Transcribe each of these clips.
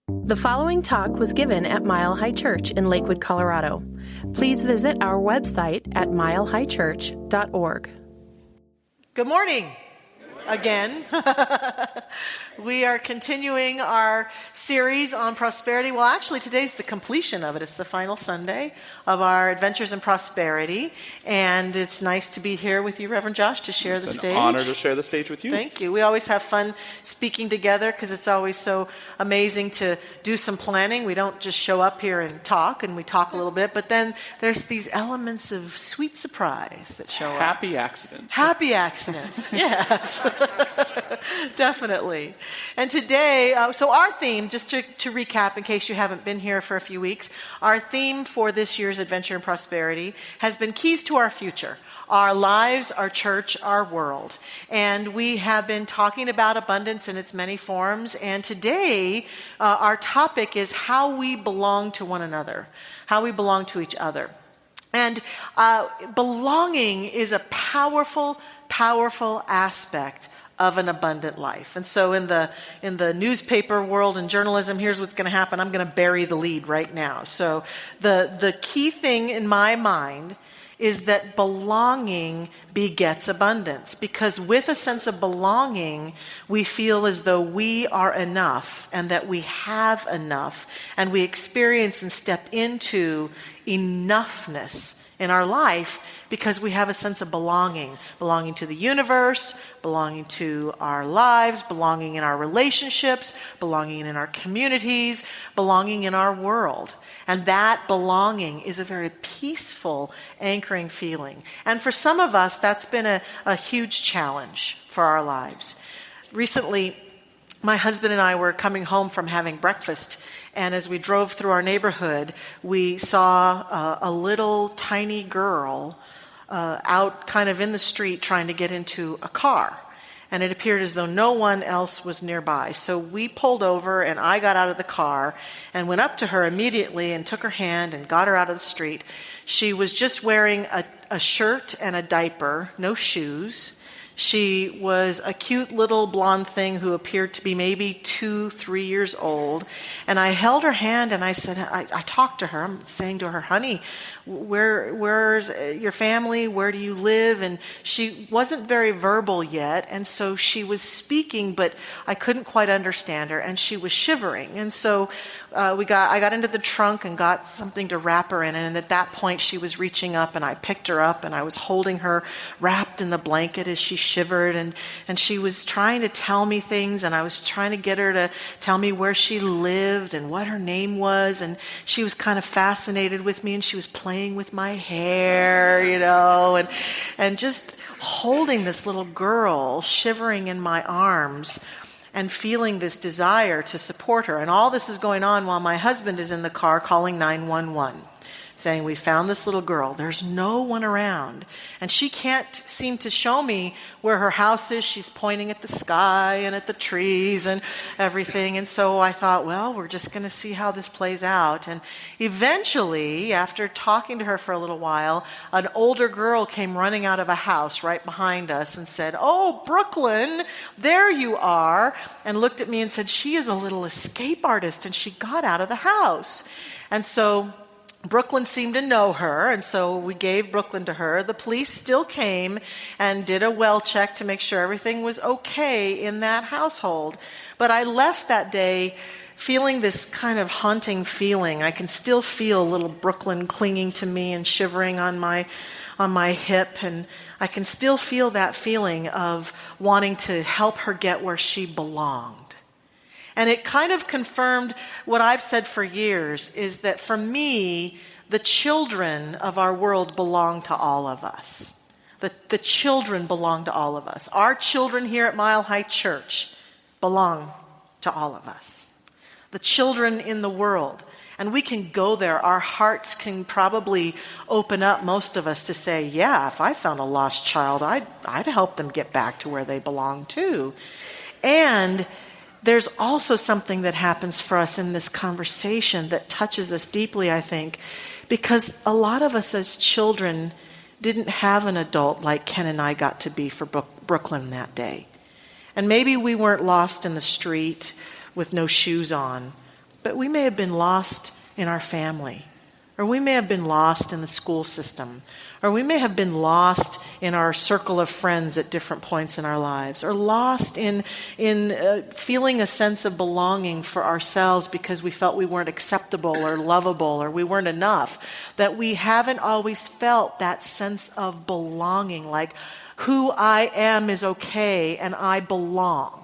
The following talk was given at Mile High Church in Lakewood, Colorado. Please visit our website at milehighchurch.org. Good morning again. We are continuing our series on prosperity. Well, actually, today's the completion of it. It's the final Sunday of our Adventures in Prosperity. And it's nice to be here with you, Reverend Josh, to share the stage. It's an honor to share the stage with you. Thank you. We always have fun speaking together because it's always so amazing to do some planning. We don't just show up here and talk, and we talk a little bit, but then there's these elements of sweet surprise that show up. Happy accidents. Happy accidents, yes. Definitely. And today, so our theme, just to recap in case you haven't been here for a few weeks, our theme for this year's Adventure in Prosperity has been keys to our future. Our lives, our church, our world. And we have been talking about abundance in its many forms. And today, our topic is how we belong to one another, how we belong to each other. And belonging is a powerful, powerful aspect of an abundant life. And so in the newspaper world and journalism, here's what's going to happen. I'm going to bury the lead right now. So the key thing in my mind is that belonging begets abundance, because with a sense of belonging, we feel as though we are enough and that we have enough, and we experience and step into enoughness in our life because we have a sense of belonging to the universe, belonging to our lives, belonging in our relationships, belonging in our communities, belonging in our world. And that belonging is a very peaceful, anchoring feeling. And for some of us, that's been a huge challenge for our lives. Recently, my husband and I were coming home from having breakfast, and as we drove through our neighborhood, we saw a little tiny girl out kind of in the street trying to get into a car. And it appeared as though no one else was nearby. So we pulled over, and I got out of the car and went up to her immediately and took her hand and got her out of the street. She was just wearing a shirt and a diaper, no shoes. She was a cute little blonde thing who appeared to be maybe 2-3 years old. And I held her hand and I said, I talked to her. I'm saying to her, honey, where's your family? Where do you live? And she wasn't very verbal yet. And so she was speaking, but I couldn't quite understand her. And she was shivering. And so I got into the trunk and got something to wrap her in. And at that point, she was reaching up, and I picked her up, and I was holding her wrapped in the blanket as she shivered. And she was trying to tell me things, and I was trying to get her to tell me where she lived and what her name was. And she was kind of fascinated with me, and she was playing with my hair, and just holding this little girl shivering in my arms and feeling this desire to support her. And all this is going on while my husband is in the car calling 911, saying, we found this little girl. There's no one around. And she can't seem to show me where her house is. She's pointing at the sky and at the trees and everything. And so I thought, well, we're just going to see how this plays out. And eventually, after talking to her for a little while, an older girl came running out of a house right behind us and said, oh, Brooklyn, there you are, and looked at me and said, she is a little escape artist, and she got out of the house. And so Brooklyn seemed to know her, and so we gave Brooklyn to her. The police still came and did a well check to make sure everything was okay in that household. But I left that day feeling this kind of haunting feeling. I can still feel little Brooklyn clinging to me and shivering on my hip, and I can still feel that feeling of wanting to help her get where she belonged. And it kind of confirmed what I've said for years, is that for me, the children of our world belong to all of us. The children belong to all of us. Our children here at Mile High Church belong to all of us. The children in the world. And we can go there. Our hearts can probably open up, most of us, to say, yeah, if I found a lost child, I'd help them get back to where they belong too. And there's also something that happens for us in this conversation that touches us deeply, I think, because a lot of us as children didn't have an adult like Ken and I got to be for Brooklyn that day. And maybe we weren't lost in the street with no shoes on, but we may have been lost in our family, or we may have been lost in the school system, or we may have been lost in our circle of friends at different points in our lives, or lost in feeling a sense of belonging for ourselves because we felt we weren't acceptable or lovable or we weren't enough, that we haven't always felt that sense of belonging, like who I am is okay and I belong.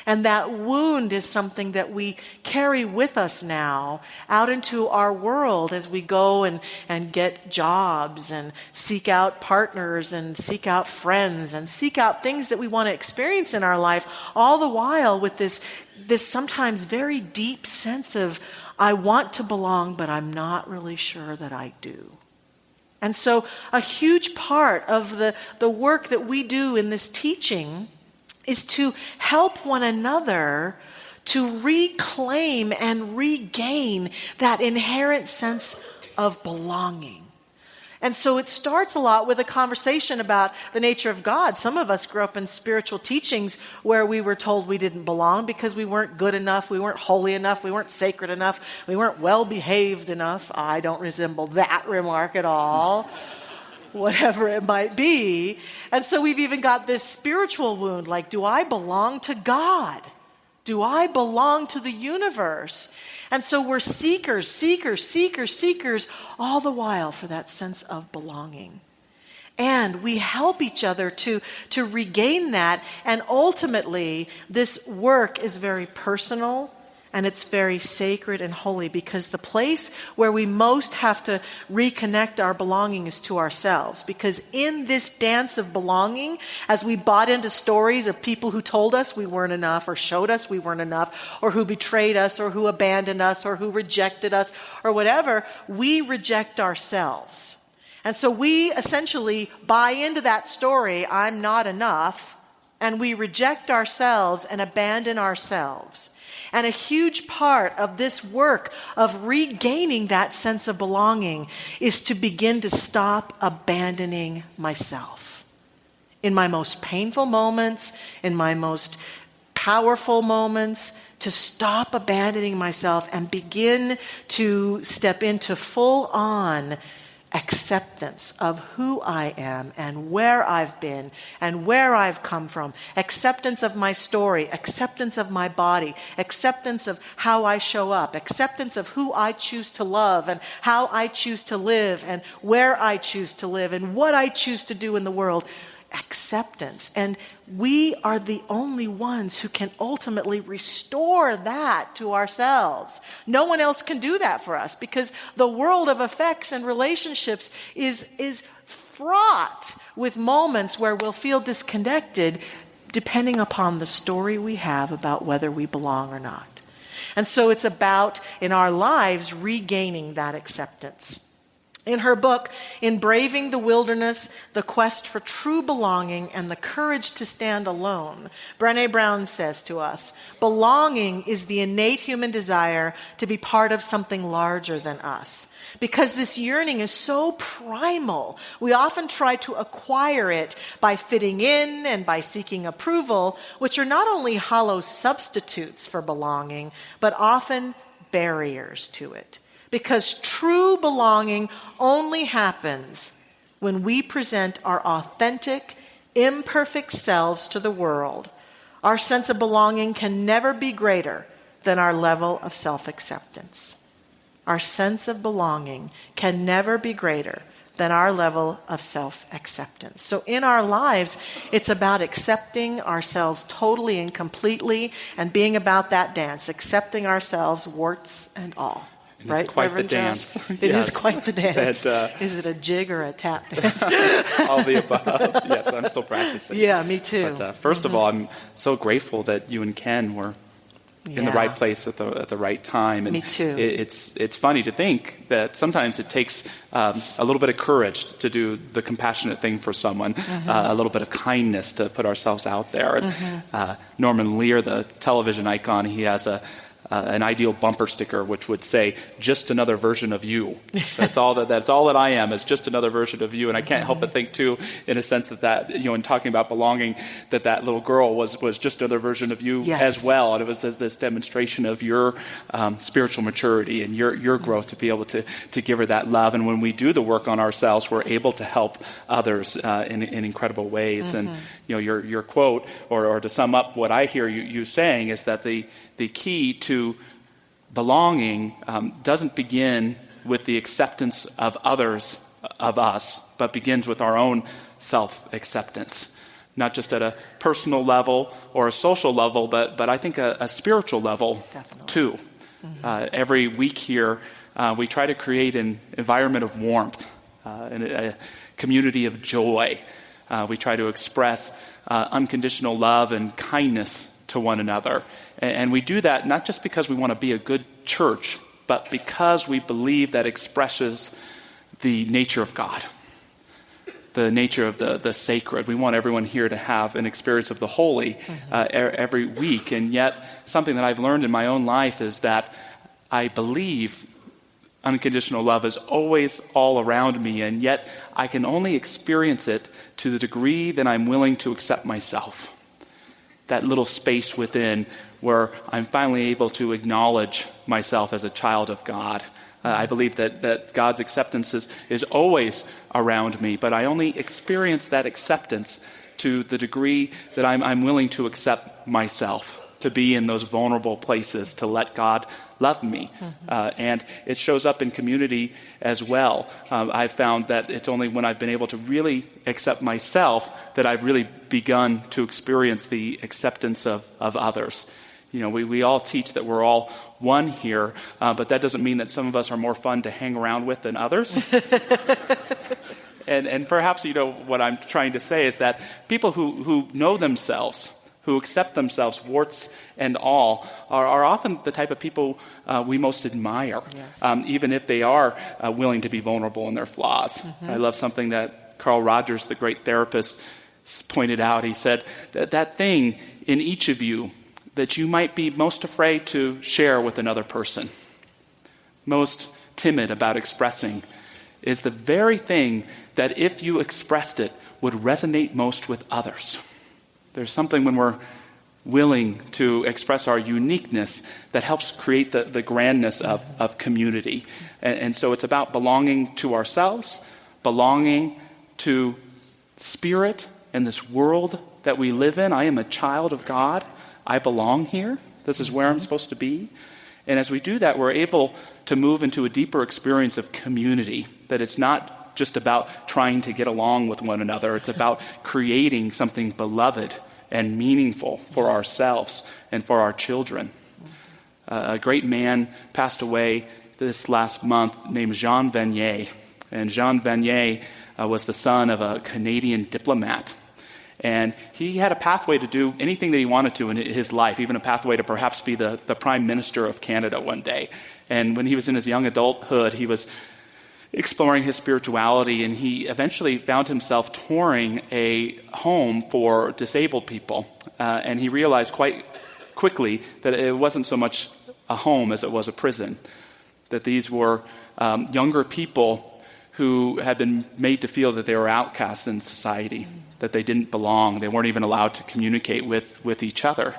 And that wound is something that we carry with us now out into our world as we go and get jobs and seek out partners and seek out friends and seek out things that we want to experience in our life, all the while with this sometimes very deep sense of, I want to belong, but I'm not really sure that I do. And so a huge part of the work that we do in this teaching is to help one another to reclaim and regain that inherent sense of belonging. And so it starts a lot with a conversation about the nature of God. Some of us grew up in spiritual teachings where we were told we didn't belong because we weren't good enough, we weren't holy enough, we weren't sacred enough, we weren't well-behaved enough. I don't resemble that remark at all. Whatever it might be. And so we've even got this spiritual wound, like, do I belong to God? Do I belong to the universe? And so we're seekers all the while for that sense of belonging. And we help each other to regain that. And ultimately, this work is very personal and it's very sacred and holy, because the place where we most have to reconnect our belonging is to ourselves. Because in this dance of belonging, as we bought into stories of people who told us we weren't enough, or showed us we weren't enough, or who betrayed us, or who abandoned us, or who rejected us, or whatever, we reject ourselves. And so we essentially buy into that story, I'm not enough, and we reject ourselves and abandon ourselves. And a huge part of this work of regaining that sense of belonging is to begin to stop abandoning myself. In my most painful moments, in my most powerful moments, to stop abandoning myself and begin to step into full-on acceptance of who I am and where I've been and where I've come from, acceptance of my story, acceptance of my body, acceptance of how I show up, acceptance of who I choose to love and how I choose to live and where I choose to live and what I choose to do in the world. Acceptance. And we are the only ones who can ultimately restore that to ourselves. No one else can do that for us, because the world of affects and relationships is fraught with moments where we'll feel disconnected depending upon the story we have about whether we belong or not. And so it's about, in our lives, regaining that acceptance. In her book, In Braving the Wilderness, The Quest for True Belonging and the Courage to Stand Alone, Brené Brown says to us, belonging is the innate human desire to be part of something larger than us. Because this yearning is so primal, we often try to acquire it by fitting in and by seeking approval, which are not only hollow substitutes for belonging, but often barriers to it. Because true belonging only happens when we present our authentic, imperfect selves to the world. Our sense of belonging can never be greater than our level of self-acceptance. Our sense of belonging can never be greater than our level of self-acceptance. So in our lives, it's about accepting ourselves totally and completely and being about that dance, accepting ourselves, warts and all. Right, it's quite Reverend the dance. It is quite the dance. Is it a jig or a tap dance? All the above. Yes, I'm still practicing. Yeah, me too. But first of all, I'm so grateful that you and Ken were in the right place at the right time. And me too. It's funny to think that sometimes it takes a little bit of courage to do the compassionate thing for someone, a little bit of kindness to put ourselves out there. And Norman Lear, the television icon, he has a an ideal bumper sticker, which would say, "Just another version of you." That's all that I am, is just another version of you. And I can't help but think too, in a sense that in talking about belonging, that little girl was just another version of you as well. And it was this demonstration of your spiritual maturity and your growth to be able to give her that love. And when we do the work on ourselves, we're able to help others in incredible ways. And your quote, or to sum up what I hear you saying, is that the key to belonging doesn't begin with the acceptance of others, of us, but begins with our own self-acceptance. Not just at a personal level or a social level, but I think a spiritual level too. Every week here, we try to create an environment of warmth, and a community of joy. We try to express unconditional love and kindness to one another. And we do that not just because we want to be a good church, but because we believe that expresses the nature of God, the nature of the sacred. We want everyone here to have an experience of the holy every week. And yet, something that I've learned in my own life is that I believe unconditional love is always all around me, and yet I can only experience it to the degree that I'm willing to accept myself. That little space within where I'm finally able to acknowledge myself as a child of God. I believe that God's acceptance is always around me, but I only experience that acceptance to the degree that I'm willing to accept myself, to be in those vulnerable places, to let God love me. And it shows up in community as well. I've found that it's only when I've been able to really accept myself that I've really begun to experience the acceptance of others. We all teach that we're all one here, but that doesn't mean that some of us are more fun to hang around with than others. And perhaps, what I'm trying to say is that people who know themselves, who accept themselves, warts and all, are often the type of people we most admire, even if they are willing to be vulnerable in their flaws. I love something that Carl Rogers, the great therapist, pointed out. He said that thing in each of you that you might be most afraid to share with another person, most timid about expressing, is the very thing that if you expressed it would resonate most with others. There's something when we're willing to express our uniqueness that helps create the grandness of community. And so it's about belonging to ourselves, belonging to spirit and this world that we live in. I am a child of God. I belong here. This is where I'm supposed to be. And as we do that, we're able to move into a deeper experience of community, that it's not just about trying to get along with one another. It's about creating something beloved and meaningful for ourselves and for our children. A great man passed away this last month named Jean Vanier. And Jean Vanier was the son of a Canadian diplomat. And he had a pathway to do anything that he wanted to in his life, even a pathway to perhaps be the Prime Minister of Canada one day. And when he was in his young adulthood, he was exploring his spirituality, and he eventually found himself touring a home for disabled people. And he realized quite quickly that it wasn't so much a home as it was a prison, that these were younger people who had been made to feel that they were outcasts in society, that they didn't belong. They weren't even allowed to communicate with each other.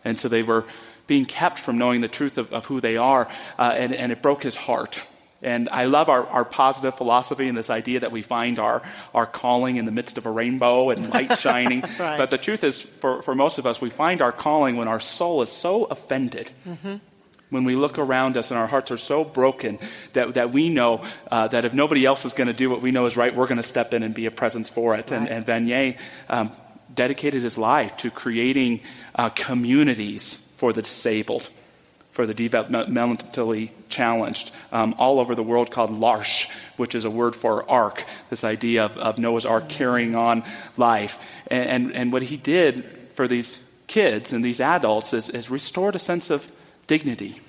And so they were being kept from knowing the truth of who they are, and it broke his heart. And I love our positive philosophy and this idea that we find our calling in the midst of a rainbow and light shining. Right. But the truth is, for most of us, we find our calling when our soul is so offended. When we look around us and our hearts are so broken that we know that if nobody else is going to do what we know is right, we're going to step in and be a presence for it. Right. And Vanier dedicated his life to creating communities for the disabled, for the developmentally challenged, all over the world, called l'Arche, which is a word for ark, this idea of Noah's Ark carrying on life. And what he did for these kids and these adults is restored a sense of dignity,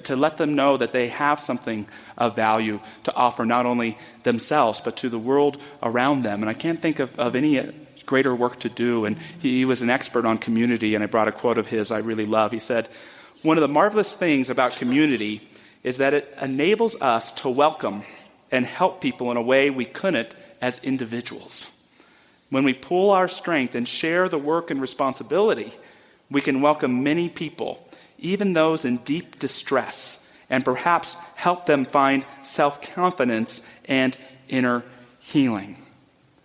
to let them know that they have something of value to offer not only themselves but to the world around them. And I can't think of any greater work to do. And he was an expert on community, and I brought a quote of his I really love. He said, One of the marvelous things about community is that it enables us to welcome and help people in a way we couldn't as individuals. When we pool our strength and share the work and responsibility, we can welcome many people, even those in deep distress, and perhaps help them find self-confidence and inner healing.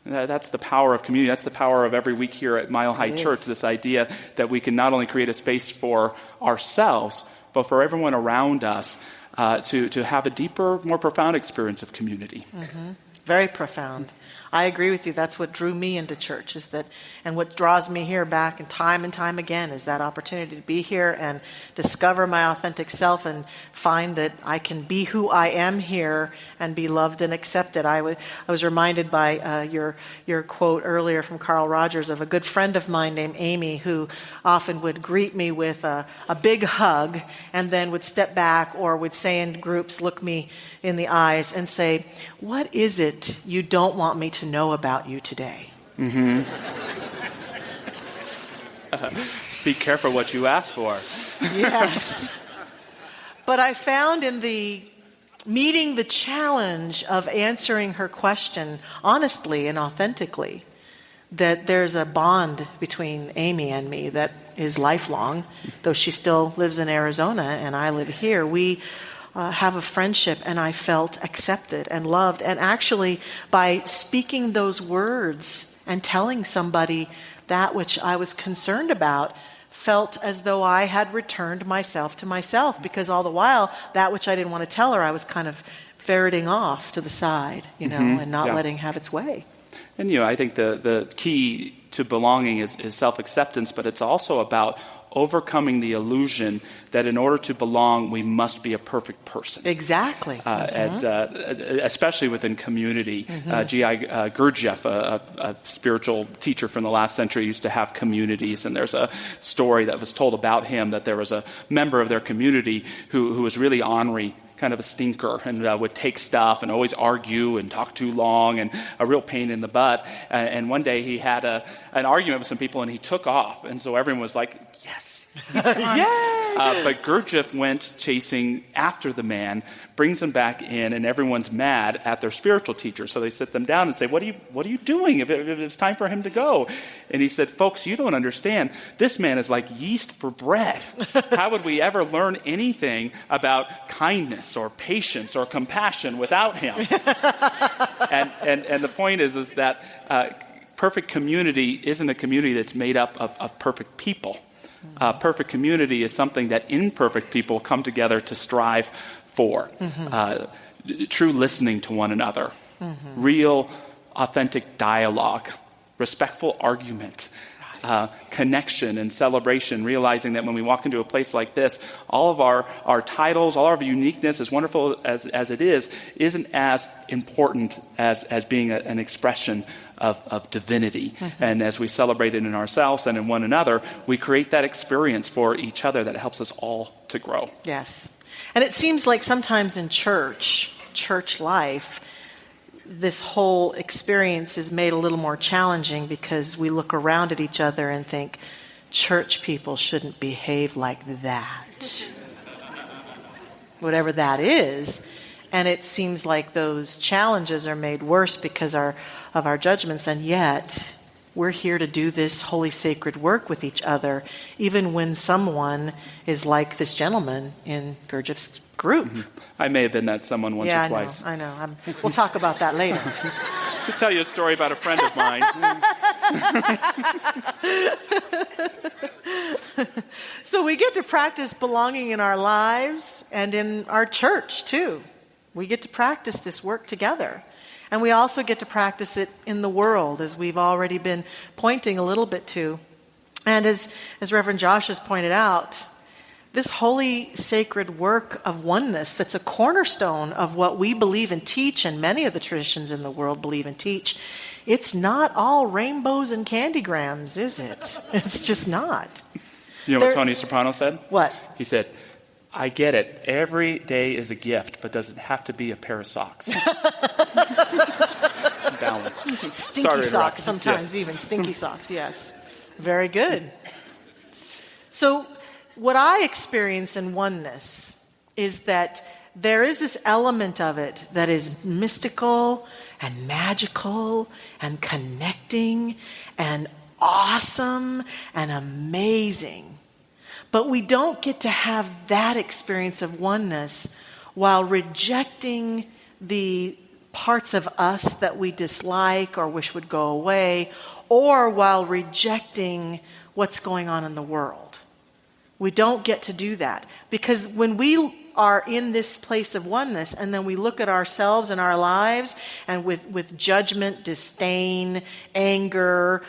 That's the power of community. That's the power of every week here at Mile High Church, this idea that we can not only create a space for ourselves, but for everyone around us to have a deeper, more profound experience of community. Mm-hmm. Very profound. I agree with you. That's what drew me into church, and what draws me here back and time again is that opportunity to be here and discover my authentic self and find that I can be who I am here and be loved and accepted. I was reminded by your quote earlier from Carl Rogers of a good friend of mine named Amy, who often would greet me with a big hug and then would step back or would say in groups, look me in the eyes and say, "What is it you don't want me to know about you today?" Mm-hmm. Be careful what you ask for. Yes. But I found in meeting the challenge of answering her question honestly and authentically that there's a bond between Amy and me that is lifelong. Though she still lives in Arizona and I live here, we have a friendship, and I felt accepted and loved. And actually, by speaking those words and telling somebody that which I was concerned about, felt as though I had returned myself to myself, because all the while, that which I didn't want to tell her, I was kind of ferreting off to the side, and not letting have its way. And, I think the key to belonging is self-acceptance, but it's also about overcoming the illusion that in order to belong, we must be a perfect person. Exactly. Especially within community. G.I. Gurdjieff, a spiritual teacher from the last century, used to have communities, and there's a story that was told about him that there was a member of their community who was really ornery, kind of a stinker, and would take stuff and always argue and talk too long and a real pain in the butt. And one day he had an argument with some people and he took off. And so everyone was like, yes, he's gone. Yay! But Gurdjieff went chasing after the man, brings him back in, and everyone's mad at their spiritual teacher. So they sit them down and say, what are you doing if it's time for him to go? And he said, folks, you don't understand. This man is like yeast for bread. How would we ever learn anything about kindness or patience or compassion without him? and the point is that perfect community isn't a community that's made up of perfect people. Perfect community is something that imperfect people come together to strive for. True listening to one another, real, authentic dialogue, respectful argument, connection and celebration, realizing that when we walk into a place like this, all of our titles, all of our uniqueness, as wonderful as it is, isn't as important as being an expression of divinity. And as we celebrate it in ourselves and in one another, we create that experience for each other that helps us all to grow. Yes. And it seems like sometimes in church life, this whole experience is made a little more challenging because we look around at each other and think, church people shouldn't behave like that. Whatever that is. And it seems like those challenges are made worse because of our judgments, and yet we're here to do this holy sacred work with each other, even when someone is like this gentleman in Gurdjieff's group. I may have been that someone once or twice. I know. We'll talk about that later. To tell you a story about a friend of mine. So we get to practice belonging in our lives and in our church, too. We get to practice this work together. And we also get to practice it in the world, as we've already been pointing a little bit to. And as Reverend Josh has pointed out, this holy sacred work of oneness that's a cornerstone of what we believe and teach, and many of the traditions in the world believe and teach, it's not all rainbows and candygrams, is it? It's just not. You know what Tony Soprano said? What? He said, I get it. Every day is a gift, but does it have to be a pair of socks? Balance. Stinky socks sometimes, yes. Even stinky socks, yes. Very good. So what I experience in oneness is that there is this element of it that is mystical and magical and connecting and awesome and amazing. But we don't get to have that experience of oneness while rejecting the parts of us that we dislike or wish would go away, or while rejecting what's going on in the world. We don't get to do that, because when we are in this place of oneness and then we look at ourselves and our lives and with judgment, disdain, anger,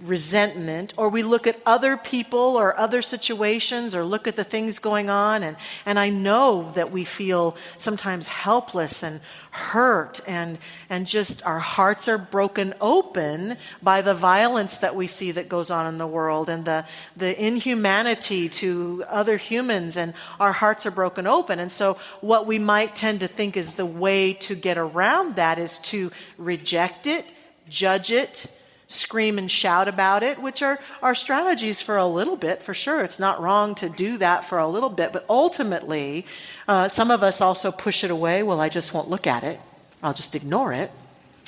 resentment, or we look at other people or other situations or look at the things going on, and I know that we feel sometimes helpless and hurt and just our hearts are broken open by the violence that we see that goes on in the world and the inhumanity to other humans, and our hearts are broken open. And so what we might tend to think is the way to get around that is to reject it, judge it, scream and shout about it, which are strategies for a little bit, for sure. It's not wrong to do that for a little bit, but ultimately, some of us also push it away. Well, I just won't look at it. I'll just ignore it,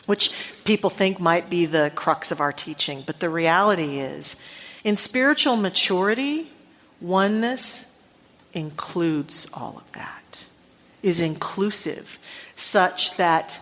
which people think might be the crux of our teaching. But the reality is, in spiritual maturity, oneness includes all of that, is inclusive, such that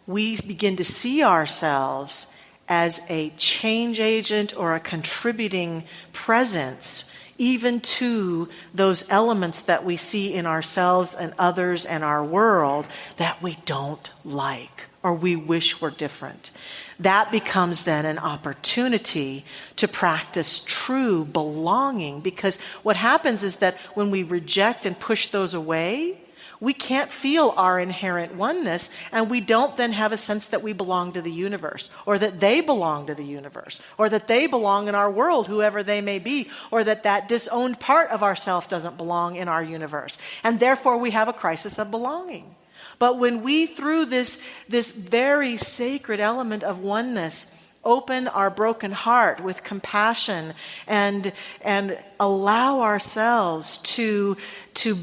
we begin to see ourselves as a change agent or a contributing presence even to those elements that we see in ourselves and others and our world that we don't like or we wish were different. That becomes then an opportunity to practice true belonging, because what happens is that when we reject and push those away, we can't feel our inherent oneness, and we don't then have a sense that we belong to the universe, or that they belong to the universe, or that they belong in our world, whoever they may be, or that disowned part of ourself doesn't belong in our universe. And therefore we have a crisis of belonging. But when we, through this very sacred element of oneness, open our broken heart with compassion and allow ourselves to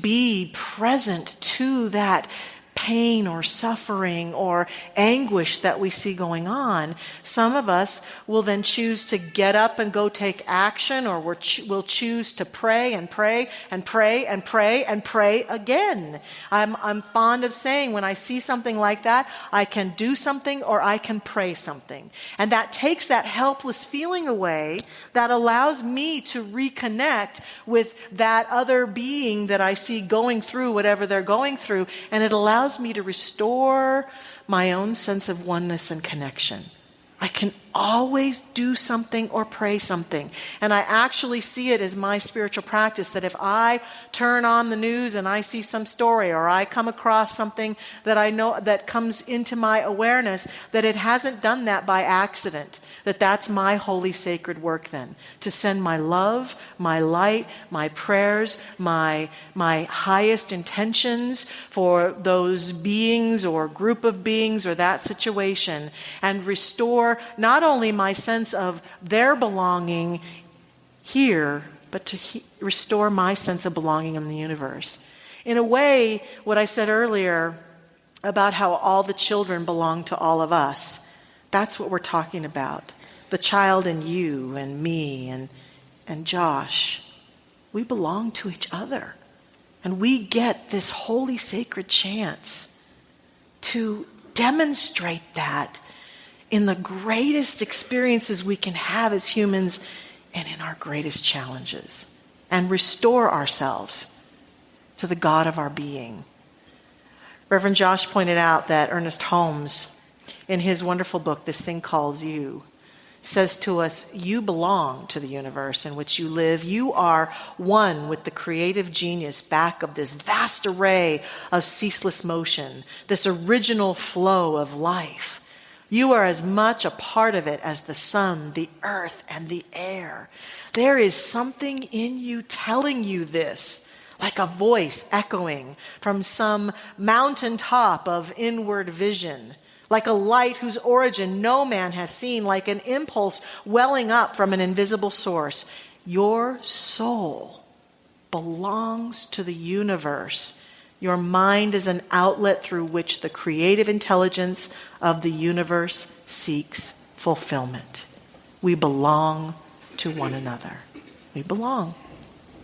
be present to that pain or suffering or anguish that we see going on, some of us will then choose to get up and go take action, or we'll choose to pray and pray and pray and pray and pray again. I'm fond of saying, when I see something like that, I can do something or I can pray something. And that takes that helpless feeling away, that allows me to reconnect with that other being that I see going through whatever they're going through, and it allows me to restore my own sense of oneness and connection. I can always do something or pray something. And I actually see it as my spiritual practice that if I turn on the news and I see some story, or I come across something that I know that comes into my awareness, that it hasn't done that by accident, that's my holy sacred work then, to send my love, my light, my prayers, my highest intentions for those beings or group of beings or that situation, and restore not only my sense of their belonging here, but to restore my sense of belonging in the universe. In a way, what I said earlier about how all the children belong to all of us, that's what we're talking about. The child in you and me and Josh, we belong to each other. And we get this holy sacred chance to demonstrate that in the greatest experiences we can have as humans and in our greatest challenges, and restore ourselves to the God of our being. Reverend Josh pointed out that Ernest Holmes, in his wonderful book, This Thing Called You, says to us, you belong to the universe in which you live. You are one with the creative genius back of this vast array of ceaseless motion, this original flow of life. You are as much a part of it as the sun, the earth, and the air. There is something in you telling you this, like a voice echoing from some mountaintop of inward vision, like a light whose origin no man has seen, like an impulse welling up from an invisible source. Your soul belongs to the universe. Your mind is an outlet through which the creative intelligence of the universe seeks fulfillment. We belong to one another. We belong.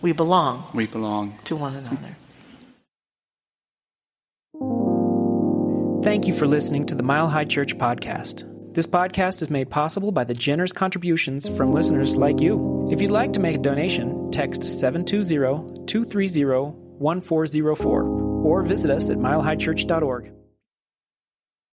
We belong. We belong to one another. Thank you for listening to the Mile High Church podcast. This podcast is made possible by the generous contributions from listeners like you. If you'd like to make a donation, text 720-230-1404 or visit us at milehighchurch.org.